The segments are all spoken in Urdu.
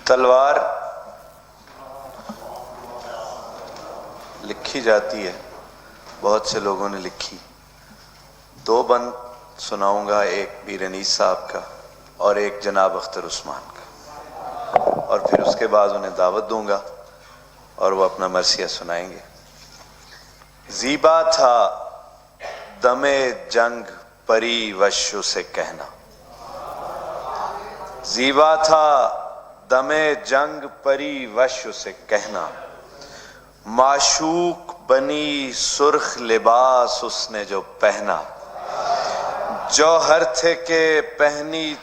تلوار لکھی جاتی ہے، بہت سے لوگوں نے لکھی. دو بند سناؤں گا، ایک میر انیس صاحب کا اور ایک جناب اختر عثمان کا، اور پھر اس کے بعد انہیں دعوت دوں گا اور وہ اپنا مرثیہ سنائیں گے. زیبا تھا دم جنگ پری وشو سے کہنا، زیبا تھا دم جنگ پری وشو سے کہنا، معشوق بنی سرخ لباس اس نے جو پہنا، جوہر تھے کہ پہنے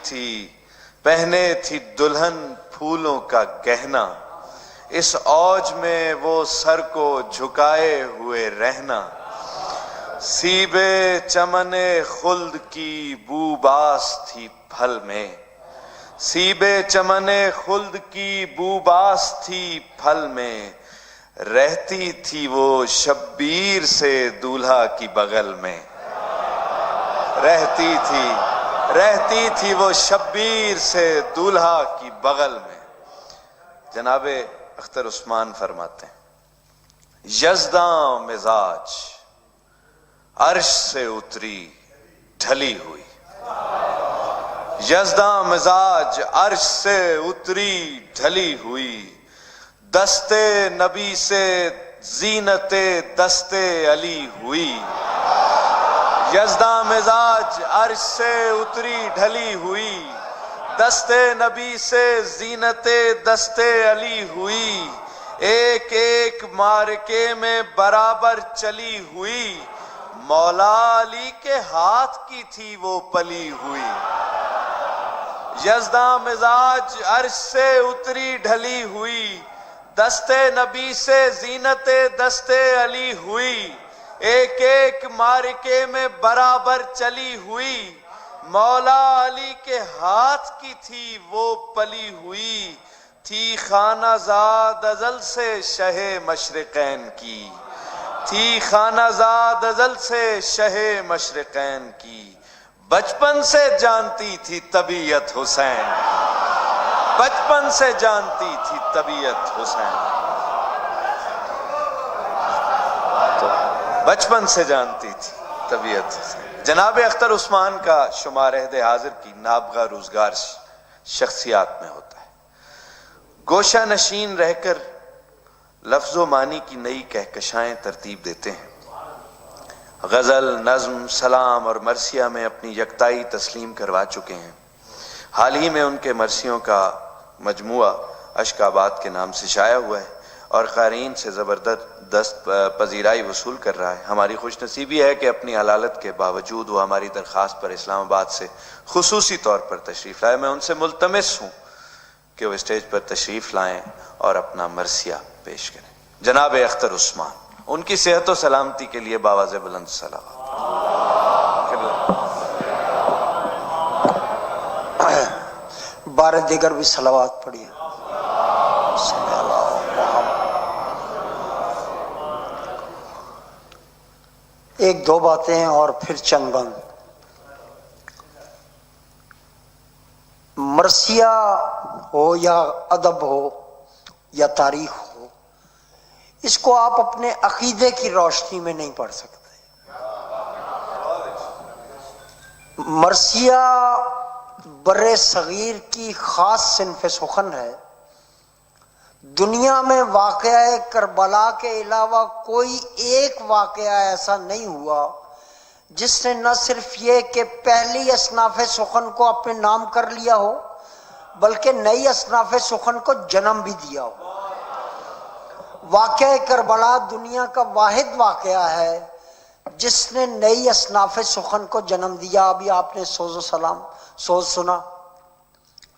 تھی دلہن پھولوں کا گہنا، اس اوج میں وہ سر کو جھکائے ہوئے رہنا، سیب چمن خلد کی بو باس تھی پھل میں، سیب چمن خلد کی بو باس تھی پھل میں، رہتی تھی وہ شبیر سے دولہا کی بغل میں، رہتی تھی وہ شبیر سے دولہا کی بغل میں. جناب اختر عثمان فرماتے ہیں، یزداں مزاج عرش سے اتری ڈھلی ہوئی، یزداں مزاج عرش سے اتری ڈھلی ہوئی، دستے نبی سے زینت دستے علی ہوئی، یزداں مزاج عرش سے اتری ڈھلی ہوئی، دستے نبی سے زینت دستے علی ہوئی، ایک ایک مارکے میں برابر چلی ہوئی، مولا علی کے ہاتھ کی تھی وہ پلی ہوئی، یزداں مزاج عرش سے اتری ڈھلی ہوئی، دستے نبی سے زینت دستے علی ہوئی، ایک ایک مارکے میں برابر چلی ہوئی، مولا علی کے ہاتھ کی تھی وہ پلی ہوئی، تھی خانہ زاد ازل سے شہ مشرقین کی، تھی خانہ زاد ازل سے شہ مشرقین کی، بچپن سے جانتی تھی طبیعت حسین، بچپن سے جانتی تھی طبیعت حسین، تو بچپن سے جانتی تھی طبیعت حسین. جناب اختر عثمان کا شمار عہد حاضر کی نابغہ روزگار شخصیات میں ہوتا ہے. گوشہ نشین رہ کر لفظ و معنی کی نئی کہکشائیں ترتیب دیتے ہیں. غزل، نظم، سلام اور مرثیہ میں اپنی یکتائی تسلیم کروا چکے ہیں. حال ہی میں ان کے مرثیوں کا مجموعہ اشک آباد کے نام سے شائع ہوا ہے اور قارئین سے زبردست پذیرائی وصول کر رہا ہے. ہماری خوش نصیبی ہے کہ اپنی علالت کے باوجود وہ ہماری درخواست پر اسلام آباد سے خصوصی طور پر تشریف لائے. میں ان سے ملتمس ہوں کہ وہ اسٹیج پر تشریف لائیں اور اپنا مرثیہ پیش کریں. جناب اختر عثمان، ان کی صحت و سلامتی کے لیے باواز بلند صلوات. بار دیگر بھی صلوات پڑھیے. ایک دو باتیں اور پھر چند بند. مرثیہ ہو یا ادب ہو یا تاریخ ہو، اس کو آپ اپنے عقیدے کی روشنی میں نہیں پڑھ سکتے. مرثیہ بر صغیر کی خاص صنف سخن ہے. دنیا میں واقعہ کربلا کے علاوہ کوئی ایک واقعہ ایسا نہیں ہوا جس نے نہ صرف یہ کہ پہلی اصناف سخن کو اپنے نام کر لیا ہو بلکہ نئی اصناف سخن کو جنم بھی دیا ہو. واقعہ کربلا دنیا کا واحد واقعہ ہے جس نے نئی اصناف سخن کو جنم دیا. ابھی آپ نے سوز و سلام سوز سنا،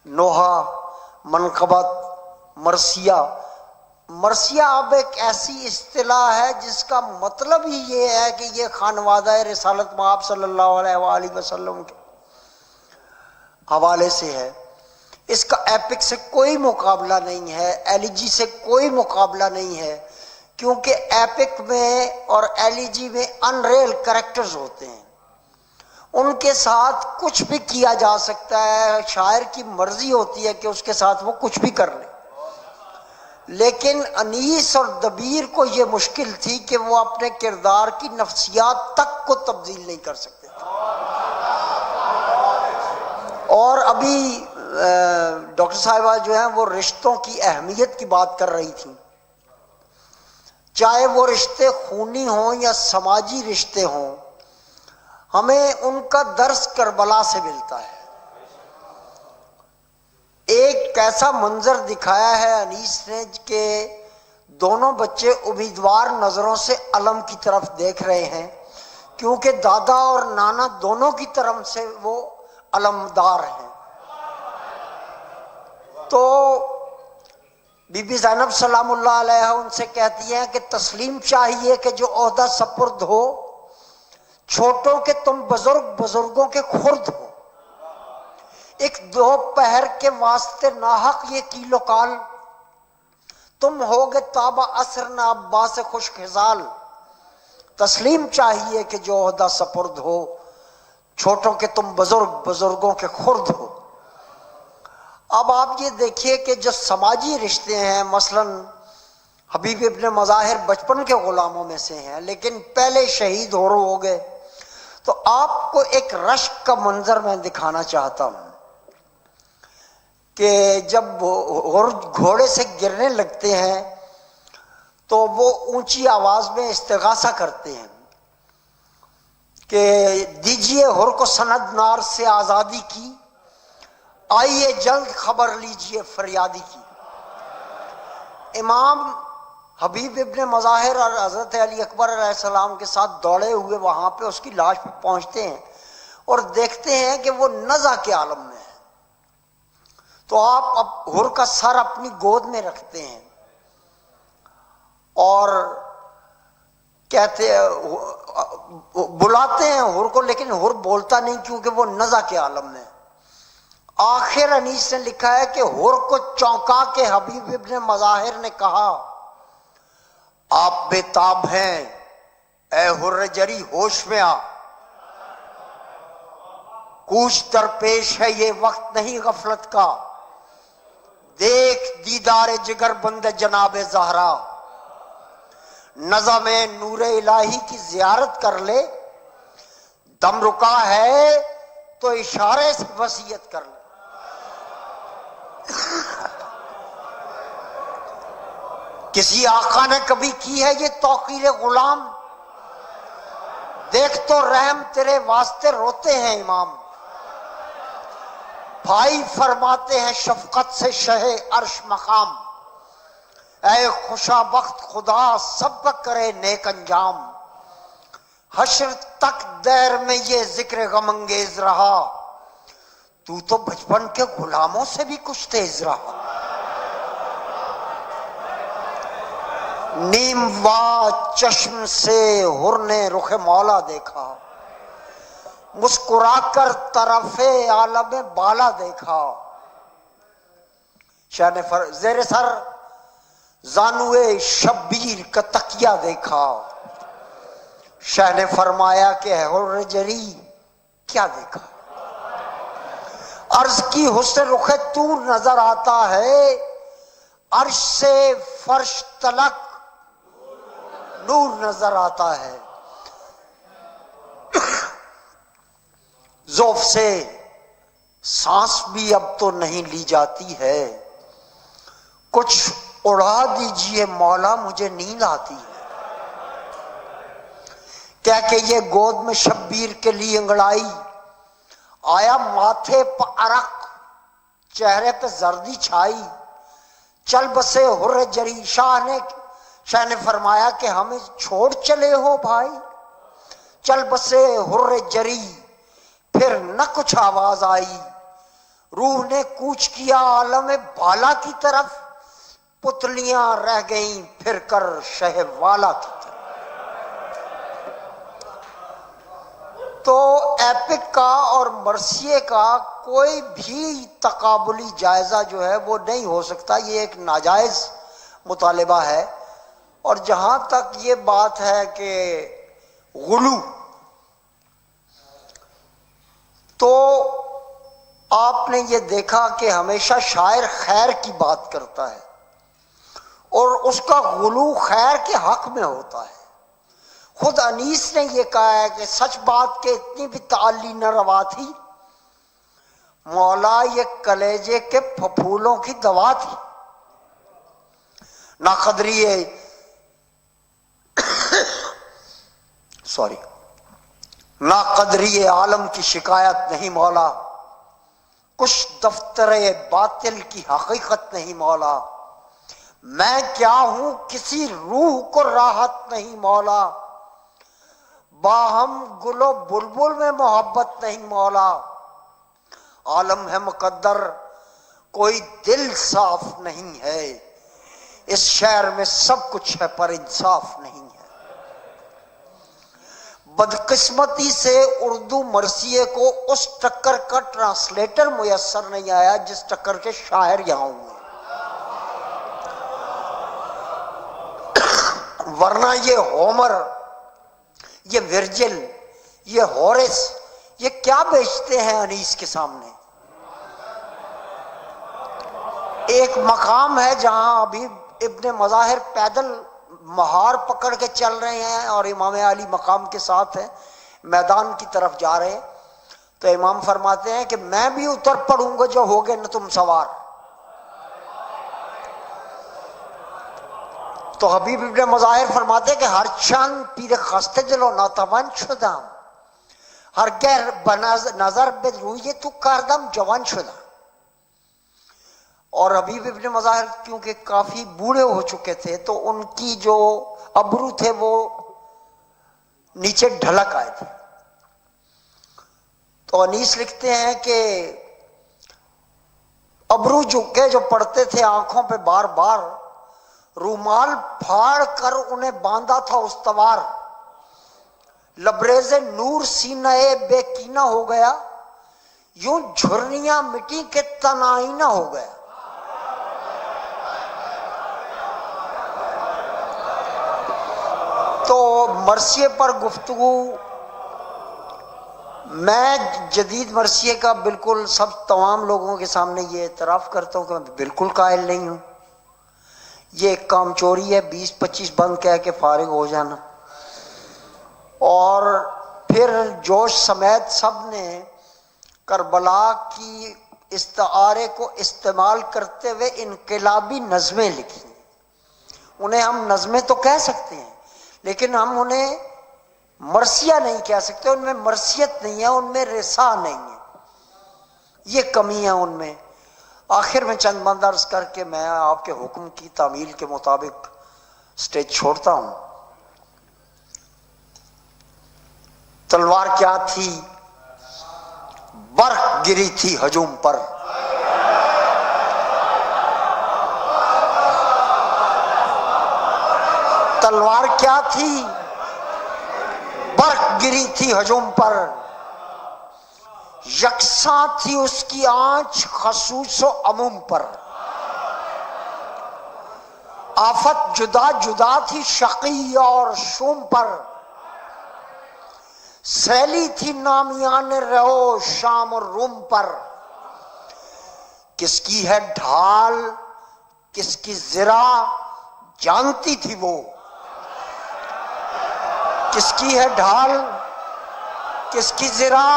نوحہ، منقبت، مرثیہ. مرثیہ اب ایک ایسی اصطلاح ہے جس کا مطلب ہی یہ ہے کہ یہ خانوادہ رسالت مآب صلی اللہ علیہ وآلہ وسلم کے حوالے سے ہے. اس کا ایپک سے کوئی مقابلہ نہیں ہے، ایلیجی سے کوئی مقابلہ نہیں ہے، کیونکہ ایپک میں اور ایلیجی میں ان ریئل کریکٹرز ہوتے ہیں. ان کے ساتھ کچھ بھی کیا جا سکتا ہے، شاعر کی مرضی ہوتی ہے کہ اس کے ساتھ وہ کچھ بھی کر لے. لیکن انیس اور دبیر کو یہ مشکل تھی کہ وہ اپنے کردار کی نفسیات تک کو تبدیل نہیں کر سکتے تھے. اور ابھی ڈاکٹر صاحبہ جو ہیں وہ رشتوں کی اہمیت کی بات کر رہی تھیں. چاہے وہ رشتے خونی ہوں یا سماجی رشتے ہوں، ہمیں ان کا درس کربلا سے ملتا ہے. ایک ایسا منظر دکھایا ہے انیس نے کہ دونوں بچے امیدوار نظروں سے علم کی طرف دیکھ رہے ہیں، کیونکہ دادا اور نانا دونوں کی طرف سے وہ علمدار ہیں. تو بی بی زینب سلام اللہ علیہ ان سے کہتی ہیں کہ تسلیم چاہیے کہ جو عہدہ سپرد ہو، چھوٹوں کے تم بزرگ، بزرگوں کے خرد ہو. ایک دو پہر کے واسطے ناحق یہ کیل و کال، تم ہوگے تابع عصر نہ عباس خوش خزال. تسلیم چاہیے کہ جو عہدہ سپرد ہو، چھوٹوں کے تم بزرگ، بزرگوں کے خرد ہو. اب آپ یہ دیکھیے کہ جو سماجی رشتے ہیں، مثلا حبیب ابن مظاہر بچپن کے غلاموں میں سے ہیں لیکن پہلے شہید ہو گئے. تو آپ کو ایک رشک کا منظر میں دکھانا چاہتا ہوں کہ جب گھوڑے سے گرنے لگتے ہیں تو وہ اونچی آواز میں استغاثہ کرتے ہیں کہ دیجئے حر کو سند نار سے آزادی کی، آئیے جلد خبر لیجئے فریادی کی. امام حبیب ابن مظاہر اور حضرت علی اکبر علیہ السلام کے ساتھ دوڑے ہوئے وہاں پہ اس کی لاش پہ پہنچتے ہیں اور دیکھتے ہیں کہ وہ نزع کے عالم میں ہے. تو آپ اب حر کا سر اپنی گود میں رکھتے ہیں اور کہتے بلاتے ہیں حر کو، لیکن حر بولتا نہیں کیونکہ وہ نزع کے عالم میں. آخر انیس نے لکھا ہے کہ حر کو چونکا کے حبیب ابن مظاہر نے کہا، آپ بے تاب ہیں اے حر جری، ہوش میں آ، کوچ درپیش ہے یہ وقت نہیں غفلت کا، دیکھ دیدار جگر بند جناب زہرا، نظم نور الہی کی زیارت کر لے، دم رکا ہے تو اشارے سے وصیت کر لے. کسی آقا نے کبھی کی ہے یہ توقیر غلام؟ دیکھ تو رحم تیرے واسطے روتے ہیں امام، بھائی فرماتے ہیں شفقت سے شہ عرش مقام، اے خوشا بخت خدا سب کرے نیک انجام، حشر تک دیر میں یہ ذکر غم انگیز رہا، تو بچپن کے غلاموں سے بھی کچھ تیز رہا. نیم وا چشم سے حر نے رخ مولا دیکھا، مسکرا کر طرف عالم بالا دیکھا، شان زیر سر زانوے شبیر کا تکیہ دیکھا، شاہ نے فرمایا کہ حر جری کیا دیکھا. عرض کی حسن رخ طور نظر آتا ہے، عرش سے فرش تلک نور نظر آتا ہے، ذوف سے سانس بھی اب تو نہیں لی جاتی ہے، کچھ اڑا دیجئے مولا مجھے نیند آتی ہے. کہہ کے یہ گود میں شبیر کے لیے انگڑائی، آیا ماتھے پہ عرق چہرے پہ زردی چھائی، چل بسے حر جری. شاہ نے فرمایا کہ ہمیں چھوڑ چلے ہو بھائی، چل بسے حر جری. پھر نہ کچھ آواز آئی، روح نے کوچ کیا عالم بالا کی طرف، پتلیاں رہ گئیں پھر کر شہ والا کی طرف. تو ایپک کا اور مرثیے کا کوئی بھی تقابلی جائزہ جو ہے وہ نہیں ہو سکتا، یہ ایک ناجائز مطالبہ ہے. اور جہاں تک یہ بات ہے کہ غلو، تو آپ نے یہ دیکھا کہ ہمیشہ شاعر خیر کی بات کرتا ہے، اور اس کا غلو خیر کے حق میں ہوتا ہے. خود انیس نے یہ کہا ہے کہ سچ بات کے اتنی بھی تعلی نہ روا تھی، مولا یہ کلیجے کے پھپھولوں کی دوا تھی. نہ قدری عالم کی شکایت نہیں مولا، کچھ دفتر باطل کی حقیقت نہیں مولا. میں کیا ہوں کسی روح کو راحت نہیں مولا، باہم گل و بلبل میں محبت نہیں مولا. عالم ہے مقدر کوئی دل صاف نہیں ہے، اس شہر میں سب کچھ ہے پر انصاف نہیں ہے. بدقسمتی سے اردو مرثیے کو اس ٹکر کا ٹرانسلیٹر میسر نہیں آیا جس ٹکر کے شاعر یہاں ہوئے، ورنہ یہ ہومر، یہ ورجل، یہ ہورس، یہ کیا بیچتے ہیں انیس کے سامنے. ایک مقام ہے جہاں ابھی ابن مظاہر پیدل مہار پکڑ کے چل رہے ہیں اور امام علی مقام کے ساتھ ہیں، میدان کی طرف جا رہے ہیں، تو امام فرماتے ہیں کہ میں بھی اتر پڑوں گا جو ہوگے نہ تم سوار. تو حبیب ابن مظاہر فرماتے ہیں کہ ہر چند پیر خسته جلو ناتوان شدم، ہرگز نظر به روی تو کردم جوان شدم. اور حبیب ابن مظاہر کیونکہ کافی بوڑھے ہو چکے تھے تو ان کی جو ابرو تھے وہ نیچے ڈھلک آئے تھے. تو انیس لکھتے ہیں کہ ابرو جھکے جو پڑتے تھے آنکھوں پہ بار بار، رومال پھاڑ کر انہیں باندھا تھا استوار. لبریز نور سینہ بے کینہ ہو گیا، یوں جھرنیاں مٹی کے تن آئینہ ہو گیا. تو مرثیے پر گفتگو، میں جدید مرثیے کا بالکل تمام لوگوں کے سامنے یہ اعتراف کرتا ہوں کہ میں بالکل قائل نہیں ہوں. یہ ایک کام چوری ہے، 20-25 بند کہہ کے فارغ ہو جانا، اور پھر جوش سمیت سب نے کربلا کی استعارے کو استعمال کرتے ہوئے انقلابی نظمیں لکھی. انہیں ہم نظمیں تو کہہ سکتے ہیں لیکن ہم انہیں مرثیہ نہیں کہہ سکتے، ان میں مرثیت نہیں ہے، ان میں رسا نہیں ہے، یہ کمی ہے ان میں. آخر میں چند بند عرض کر کے میں آپ کے حکم کی تعمیل کے مطابق سٹیج چھوڑتا ہوں. تلوار کیا تھی، برق گری تھی ہجوم پر، تلوار کیا تھی، برق گری تھی ہجوم پر، یکساں تھی اس کی آنچ خصوص و عموم پر. آفت جدا جدا تھی شقی اور شوم پر، سیلی تھی نامیان رہو شام اور روم پر. کس کی ہے ڈھال کس کی زرا جانتی تھی وہ، کس کی ہے ڈھال کس کی زرا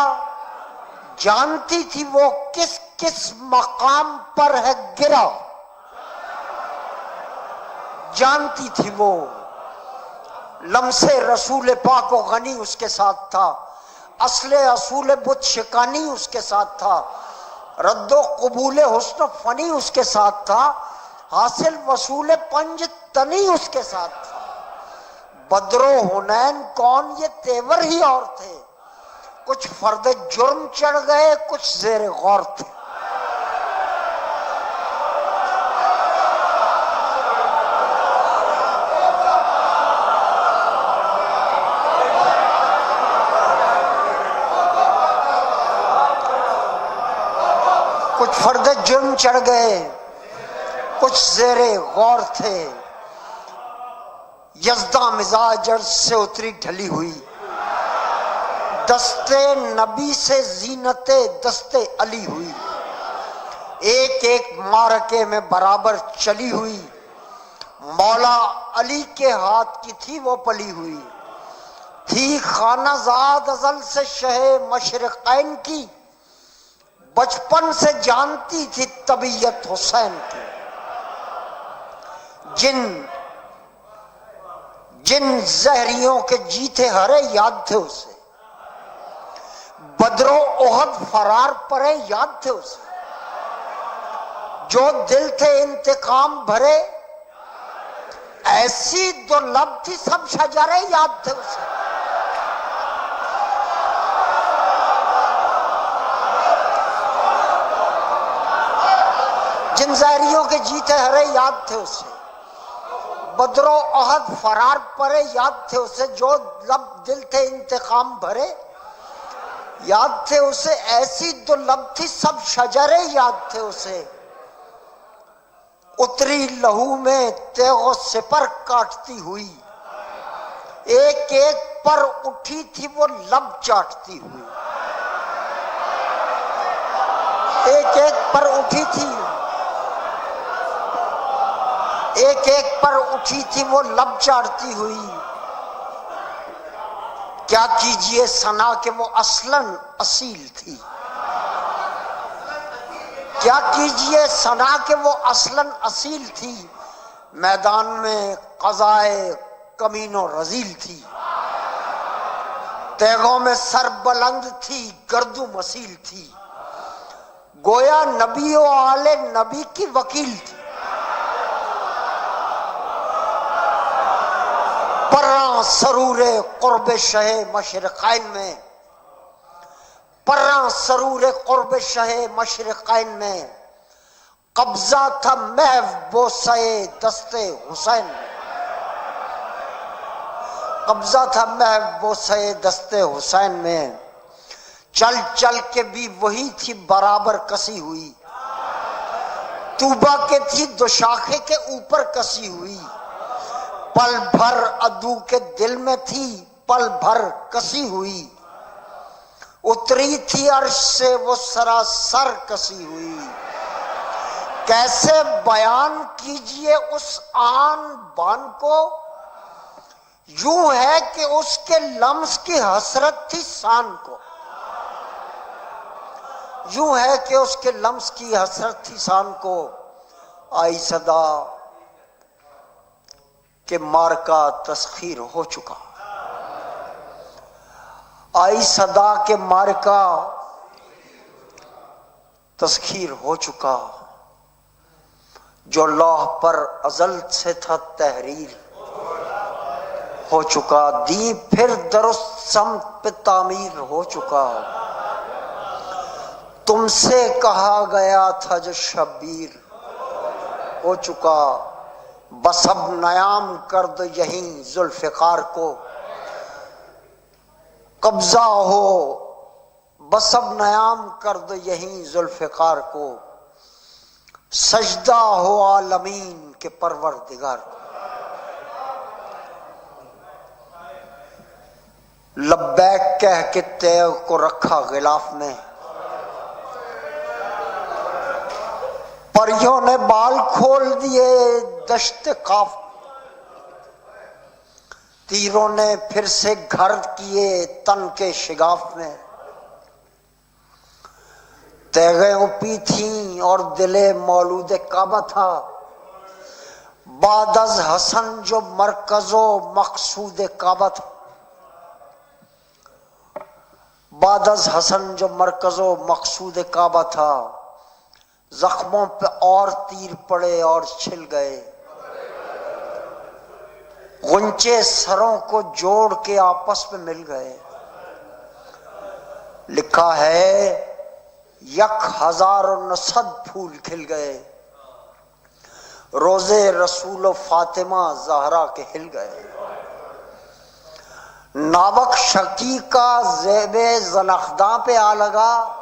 جانتی تھی وہ، کس کس مقام پر ہے گرا جانتی تھی وہ. لمس رسول پاک و غنی اس کے ساتھ تھا، اصل اصول بت شکانی اس کے ساتھ تھا، رد و قبول حسن و فنی اس کے ساتھ تھا، حاصل وصول پنج تنی اس کے ساتھ تھا. بدر و حنین کون یہ تیور ہی اور تھے، کچھ فرد جرم چڑھ گئے کچھ زیر غور تھے. کچھ فرد جرم چڑھ گئے کچھ زیر غور تھے. یزداں مزاج عرض سے اتری ڈھلی ہوئی، دستے نبی سے زینت دستے علی ہوئی. ایک ایک مارکے میں برابر چلی ہوئی، مولا علی کے ہاتھ کی تھی وہ پلی ہوئی، تھی خانہ زاد ازل سے شہ مشرقین کی، بچپن سے جانتی تھی طبیعت حسین کی۔ جن زہریوں کے جیتے ہرے یاد تھے اسے، بدر و احد فرار پرے یاد تھے اسے، جو دل تھے انتقام بھرے، ایسی دو لب تھی سب شجرے یاد تھے اسے۔ جن زہریوں کے جیتے ہرے یاد تھے اسے، بدر و احد فرار پرے یاد تھے اسے، جو لب دل تھے انتقام بھرے یاد تھے اسے، ایسی دو لب تھی سب شجرے یاد تھے اسے۔ اتری لہو میں تیغ و سپر کاٹتی ہوئی، ایک ایک پر اٹھی تھی وہ لب چاٹتی ہوئی، ایک ایک پر اٹھی تھی، ایک ایک پر اٹھی تھی وہ لب چاٹتی ہوئی۔ کیا کیجئے ثنا کہ وہ اصلاً اصیل تھی، کیا کیجئے ثنا کہ وہ اصلاً اصیل تھی، میدان میں قضائے کمین و رذیل تھی، تیغوں میں سر بلند تھی گرد و مسیل تھی، گویا نبی و آل نبی کی وکیل تھی، پراں سرور قرب شہ مشرقین میں، پراں سرور قرب شہ مشرقین میں، قبضہ تھا محو بوسہ دست حسین میں، قبضہ تھا محو بوسہ دست حسین میں، چل چل کے بھی وہی تھی برابر کسی ہوئی، طوبہ کے تھی دو شاخے کے اوپر کسی ہوئی، پل بھر عدو کے دل میں تھی پل بھر کسی ہوئی، اتری تھی عرش سے وہ سراسر کسی ہوئی، کیسے بیان کیجئے اس آن بان کو، یوں ہے کہ اس کے لمس کی حسرت تھی سان کو، یوں ہے کہ اس کے لمس کی حسرت تھی سان کو۔ آئی صدا کہ مارکا تسخیر ہو چکا، آئی صدا کہ مارکا تسخیر ہو چکا، جو لوح پر ازل سے تھا تحریر ہو چکا، دی پھر درست سمت پہ تعمیر ہو چکا، تم سے کہا گیا تھا جو شبیر ہو چکا، بس اب نیام کر دو یہیں ذوالفقار کو قبضہ ہو، بس اب نیام کر دو یہیں ذوالفقار کو، سجدہ ہو عالمین کے پروردگار کو۔ لبیک کہہ کے تیغ کو رکھا غلاف میں، پریوں نے بال کھول دیے دشت قاف، تیروں نے پھر سے گھر کیے تن کے شگاف میں، تیغیں اپی تھیں اور دل مولود کعبہ تھا، بعد از حسن جو مرکز و مقصود کعبہ تھا، بعد از حسن جو مرکز و مقصود کعبہ تھا، زخموں پہ اور تیر پڑے اور چھل گئے، غنچے سروں کو جوڑ کے آپس میں مل گئے، لکھا ہے 1000 پھول کھل گئے، روزے رسول و فاطمہ زہرا کے ہل گئے، ناوک شکی کا زیب زنخداں پہ آ لگا،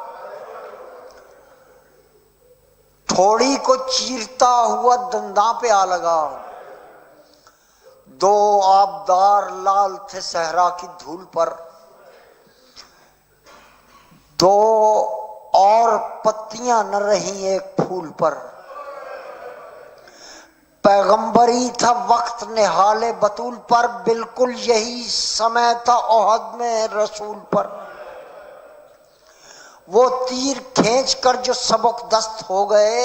تھوڑی کو چیرتا ہوا دنداں پہ آ لگا، دو آبدار لال تھے صحرا کی دھول پر، دو اور پتیاں نہ رہیں ایک پھول پر، پیغمبری تھا وقت نہال بطول پر، بالکل یہی سمے تھا احد میں رسول پر۔ وہ تیر کھینچ کر جو سبک دست ہو گئے،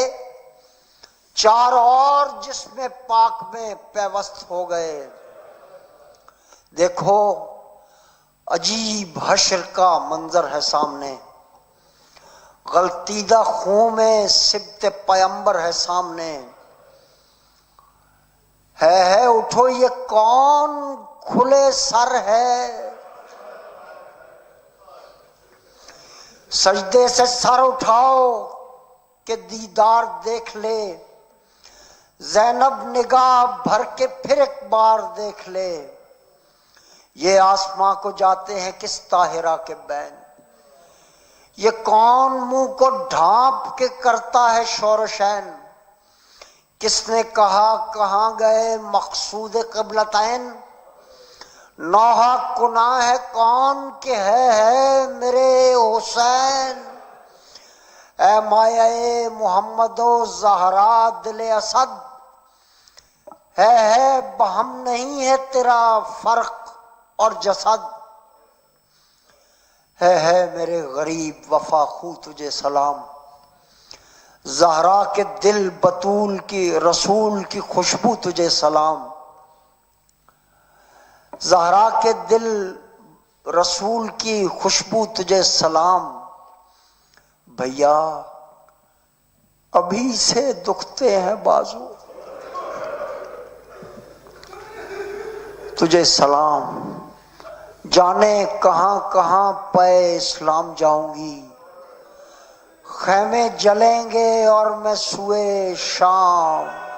چار اور جسم پاک میں پیوست ہو گئے۔ دیکھو عجیب حشر کا منظر ہے سامنے، غلطیدہ خون میں سبط پیمبر ہے سامنے۔ ہے اٹھو یہ کون کھلے سر ہے، سجدے سے سر اٹھاؤ کہ دیدار دیکھ لے، زینب نگاہ بھر کے پھر ایک بار دیکھ لے۔ یہ آسماں کو جاتے ہیں کس طاہرہ کے بین، یہ کون منہ کو ڈھانپ کے کرتا ہے شور و شین۔ کس نے کہا کہاں گئے مقصود قبلتین، نوحہ کناں ہے کون کہ ہے میرے حسین۔ اے مایہ محمد و زہرا دل اسد، ہے بہم نہیں ہے تیرا فرق اور جسد۔ ہے میرے غریب وفا خو تجھے سلام، زہرا کے دل بطول کی رسول کی خوشبو تجھے سلام۔ زہرا کے دل رسول کی خوشبو تجھے سلام۔ بھیا ابھی سے دکھتے ہیں بازو، تجھے سلام۔ جانے کہاں کہاں پے اسلام جاؤں گی، خیمے جلیں گے اور میں سوئے شام۔